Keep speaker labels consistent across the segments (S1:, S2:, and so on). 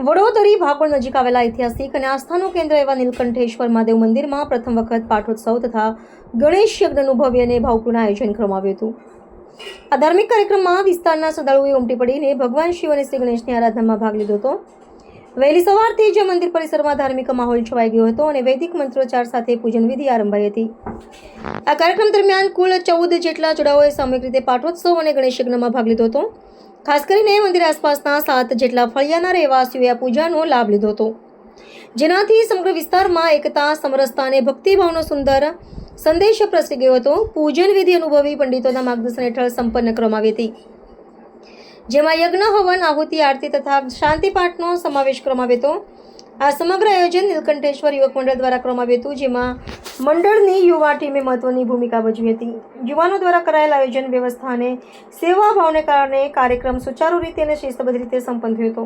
S1: વડોદરી ભાગોળ નજીક આવેલા ઐતિહાસિક અને આસ્થાનું કેન્દ્ર એવા નીલકંઠેશ્વર મહાદેવ મંદિરમાં પ્રથમ વખત પાઠોત્સવ તથા ગણેશ યજ્ઞનું ભવ્ય અને ભાવપૂર્ણ આયોજન કરવામાં આવ્યું હતું। આ ધાર્મિક કાર્યક્રમમાં વિસ્તારના શ્રદ્ધાળુઓએ ઉમટી પડીને ભગવાન શિવ અને શ્રી ગણેશની આરાધનામાં ભાગ લીધો હતો। વહેલી સવારથી જ મંદિર પરિસરમાં ધાર્મિક માહોલ છવાઈ ગયો હતો અને વૈદિક મંત્રોચ્ચાર સાથે પૂજન વિધિ આરંભાઈ હતી। આ કાર્યક્રમ દરમિયાન કુલ 14 જેટલા જોડાઓએ સામૂહિક રીતે પાઠોત્સવ અને ગણેશ યજ્ઞમાં ભાગ લીધો હતો। ખાસ કરીને મંદિર આસપાસના 7 જેટલા ફળિયાના રહેવાસીઓએ આ પૂજાનો લાભ લીધો હતો, જેનાથી સમગ્ર વિસ્તારમાં એકતા, સમરસતા અને ભક્તિભાવનો સુંદર સંદેશ પ્રસરી ગયો હતો। પૂજન વિધિ અનુભવી પંડિતોના માર્ગદર્શન હેઠળ સંપન્ન કરવામાં આવી હતી, જેમાં યજ્ઞ, હવન, આહુતિ, આરતી તથા શાંતિ પાઠનો સમાવેશ કરવામાં આવ્યો હતો। આ સમગ્ર આયોજન નીલકંઠેશ્વર યુવક મંડળ દ્વારા કરવામાં આવ્યું હતું, જેમાં મંડળની યુવા ટીમે મહત્વની ભૂમિકા ભજવી હતી। યુવાનો દ્વારા કરાયેલ આયોજન, વ્યવસ્થા અને સેવા ભાવને કારણે કાર્યક્રમ સુચારુ રીતે અને શિસ્તબદ્ધ રીતે સંપન્ન થયો હતો।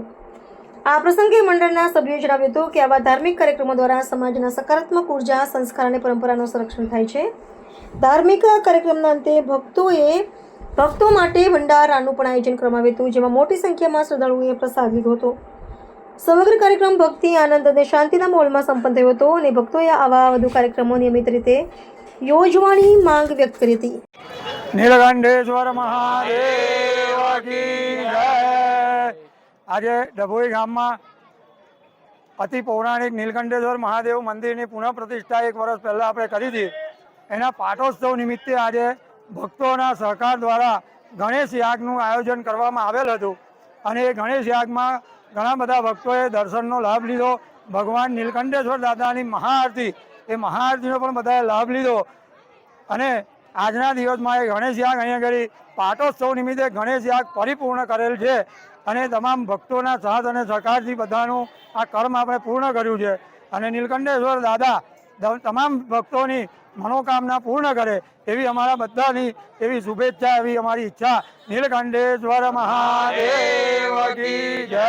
S1: આ પ્રસંગે મંડળના સભ્યોએ જણાવ્યું હતું કે આવા ધાર્મિક કાર્યક્રમો દ્વારા સમાજના સકારાત્મક ઉર્જા, સંસ્કાર અને પરંપરાનું સંરક્ષણ થાય છે। ધાર્મિક કાર્યક્રમના અંતે ભક્તો માટે ભંડારાનું પણ આયોજન કરવામાં આવ્યું હતું, જેમાં મોટી સંખ્યામાં શ્રદ્ધાળુઓએ પ્રસાદ લીધો હતો। સમગ્ર કાર્યક્રમ ભક્તિ, આનંદ અને શાંતિના માહોલમાં સંપન્ન થયો હતો અને ભક્તોએ આવા વધુ કાર્યક્રમો નિયમિત રીતે યોજવાની માંગ વ્યક્ત કરી હતી।
S2: નીલકંઠેશ્વર મહાદેવ કી જય। આજે ડભોઈ ગામમાં અતિ પૌરાણિક નીલકંઠેશ્વર મહાદેવ મંદિરની પુનઃ પ્રતિષ્ઠા 1 વર્ષ પહેલાં આપણે કરી હતી। એના પાઠોત્સવ નિમિત્તે આજે ભક્તોના સહકાર દ્વારા ગણેશ યાગનું આયોજન કરવામાં આવેલ હતું અને એ ગણેશ યાગમાં ઘણા બધા ભક્તોએ દર્શનનો લાભ લીધો। ભગવાન નીલકંઠેશ્વર દાદાની મહાઆરતી, એ મહાઆરતીનો પણ બધાએ લાભ લીધો અને આજના દિવસમાં એ ગણેશ યાગ અહીંયા આગળ પાટોત્સવ નિમિત્તે ગણેશ યાગ પરિપૂર્ણ કરેલ છે અને તમામ ભક્તોના સાથ અને સહકારથી બધાનું આ કર્મ આપણે પૂર્ણ કર્યું છે અને નીલકંઠેશ્વર દાદા તમામ ભક્તોની મનોકામના પૂર્ણ કરે એવી અમારા બધાની એવી શુભેચ્છા, એવી અમારી ઈચ્છા। નીલકંઠેશ્વર મહાદેવ કી જય।